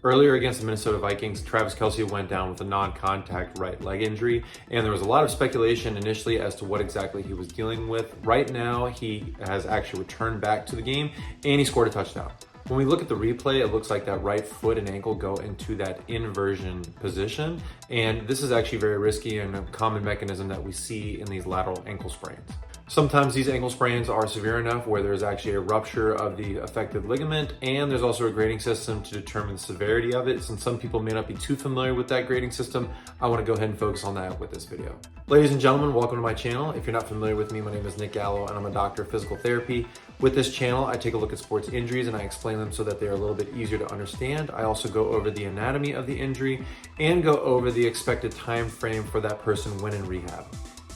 Earlier against the Minnesota Vikings, Travis Kelce went down with a non-contact right leg injury, and there was a lot of speculation initially as to what exactly he was dealing with. Right now, he has actually returned back to the game, and he scored a touchdown. When we look at the replay, it looks like that right foot and ankle go into that inversion position, and this is actually very risky and a common mechanism that we see in these lateral ankle sprains. Sometimes these ankle sprains are severe enough where there's actually a rupture of the affected ligament, and there's also a grading system to determine the severity of it. Since some people may not be too familiar with that grading system, I want to go ahead and focus on that with this video. Ladies and gentlemen, welcome to my channel. If you're not familiar with me, my name is Nick Gallo and I'm a doctor of physical therapy. With this channel, I take a look at sports injuries and I explain them so that they are a little bit easier to understand. I also go over the anatomy of the injury and go over the expected time frame for that person when in rehab.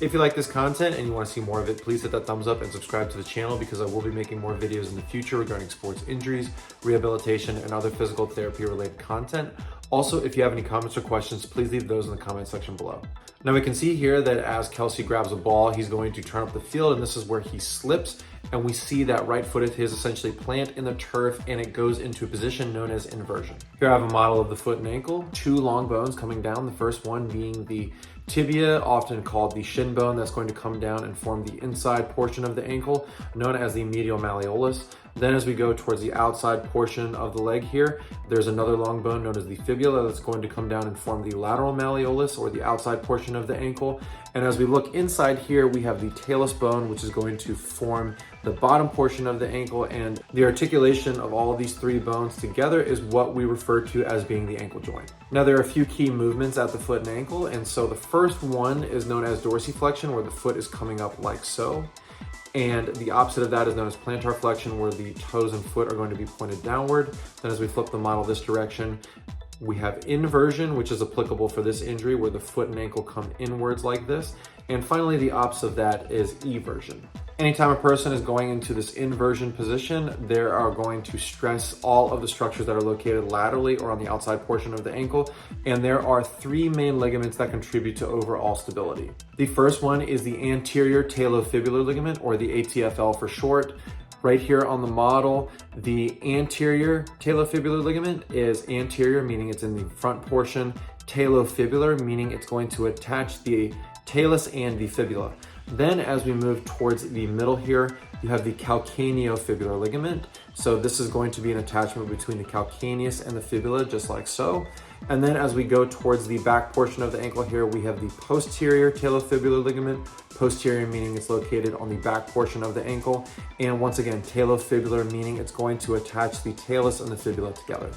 If you like this content and you want to see more of it, please hit that thumbs up and subscribe to the channel because I will be making more videos in the future regarding sports injuries, rehabilitation, and other physical therapy related content. Also, if you have any comments or questions, please leave those in the comment section below. Now we can see here that as Kelce grabs a ball, he's going to turn up the field, and this is where he slips, and we see that right foot of his essentially plant in the turf, and it goes into a position known as inversion. Here I have a model of the foot and ankle, two long bones coming down, the first one being the tibia, often called the shin bone, that's going to come down and form the inside portion of the ankle, known as the medial malleolus. Then as we go towards the outside portion of the leg here, there's another long bone known as the fibula that's going to come down and form the lateral malleolus, or the outside portion of the ankle. And as we look inside here, we have the talus bone, which is going to form the bottom portion of the ankle, and the articulation of all of these three bones together is what we refer to as being the ankle joint. Now there are a few key movements at the foot and ankle, and so the first one is known as dorsiflexion, where the foot is coming up like so. And the opposite of that is known as plantar flexion, where the toes and foot are going to be pointed downward. Then as we flip the model this direction, we have inversion, which is applicable for this injury, where the foot and ankle come inwards like this. And finally, the opposite of that is eversion. Anytime a person is going into this inversion position, they are going to stress all of the structures that are located laterally or on the outside portion of the ankle. And there are three main ligaments that contribute to overall stability. The first one is the anterior talofibular ligament, or the ATFL for short. Right here on the model, the anterior talofibular ligament is anterior, meaning it's in the front portion. Talofibular, meaning it's going to attach the talus and the fibula. Then as we move towards the middle here, you have the calcaneofibular ligament. So this is going to be an attachment between the calcaneus and the fibula, just like so. And then as we go towards the back portion of the ankle here, we have the posterior talofibular ligament. Posterior meaning it's located on the back portion of the ankle. And once again, talofibular meaning it's going to attach the talus and the fibula together.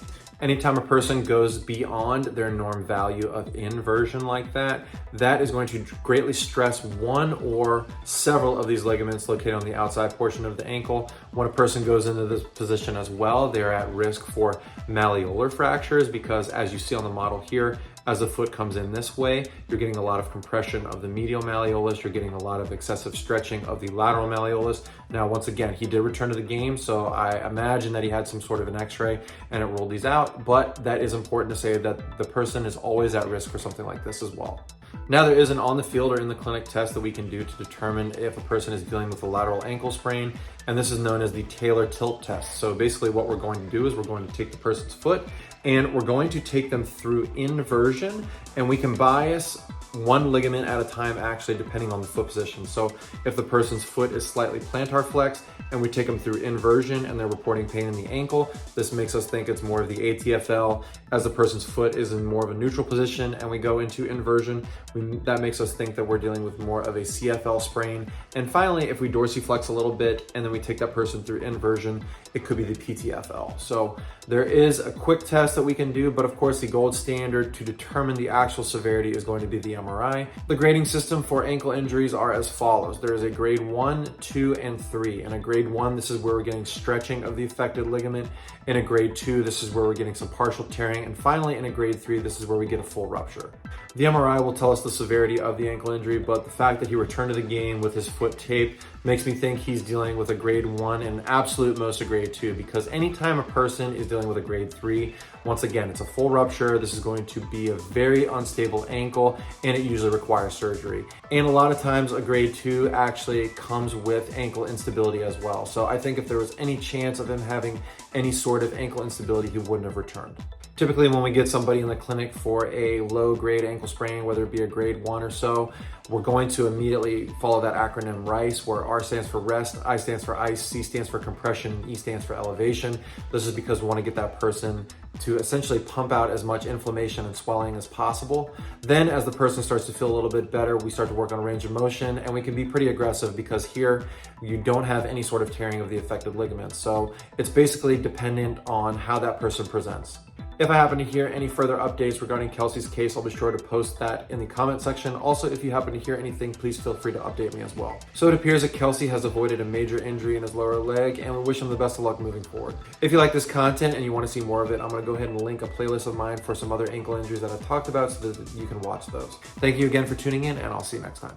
Anytime a person goes beyond their norm value of inversion like that, that is going to greatly stress one or several of these ligaments located on the outside portion of the ankle. When a person goes into this position as well, they're at risk for malleolar fractures, because as you see on the model here, as the foot comes in this way, you're getting a lot of compression of the medial malleolus, you're getting a lot of excessive stretching of the lateral malleolus. Now, once again, he did return to the game, so I imagine that he had some sort of an x-ray and it ruled these out, but that is important to say that the person is always at risk for something like this as well. Now, there is an on the field or in the clinic test that we can do to determine if a person is dealing with a lateral ankle sprain, and this is known as the Taylor tilt test. So basically what we're going to do is we're going to take the person's foot and we're going to take them through inversion, and we can bias one ligament at a time, actually, depending on the foot position. So if the person's foot is slightly plantar flexed and we take them through inversion and they're reporting pain in the ankle, this makes us think it's more of the ATFL. As the person's foot is in more of a neutral position and we go into inversion, that makes us think that we're dealing with more of a CFL sprain. And finally, if we dorsiflex a little bit and then we take that person through inversion, it could be the PTFL. So there is a quick test that we can do, but of course the gold standard to determine the actual severity is going to be the MRI. The grading system for ankle injuries are as follows. There is a grade 1, 2, and 3. In a grade 1, this is where we're getting stretching of the affected ligament. In a grade 2, this is where we're getting some partial tearing. And finally, in a grade 3, this is where we get a full rupture. The MRI will tell us the severity of the ankle injury, but the fact that he returned to the game with his foot taped makes me think he's dealing with a grade 1 and absolute most a grade 2, because anytime a person is dealing with a grade 3, once again, it's a full rupture. This is going to be a very unstable ankle, and it usually requires surgery. And a lot of times a grade 2 actually comes with ankle instability as well. So I think if there was any chance of him having any sort of ankle instability, he wouldn't have returned. Typically when we get somebody in the clinic for a low grade ankle sprain, whether it be a grade 1 or so, we're going to immediately follow that acronym RICE, where R stands for rest, I stands for ice, C stands for compression, E stands for elevation. This is because we want to get that person to essentially pump out as much inflammation and swelling as possible. Then as the person starts to feel a little bit better, we start to work on range of motion, and we can be pretty aggressive because here you don't have any sort of tearing of the affected ligaments. So it's basically dependent on how that person presents. If I happen to hear any further updates regarding Kelce's case, I'll be sure to post that in the comment section. Also, if you happen to hear anything, please feel free to update me as well. So it appears that Kelce has avoided a major injury in his lower leg, and we wish him the best of luck moving forward. If you like this content and you want to see more of it, I'm going to go ahead and link a playlist of mine for some other ankle injuries that I've talked about so that you can watch those. Thank you again for tuning in, and I'll see you next time.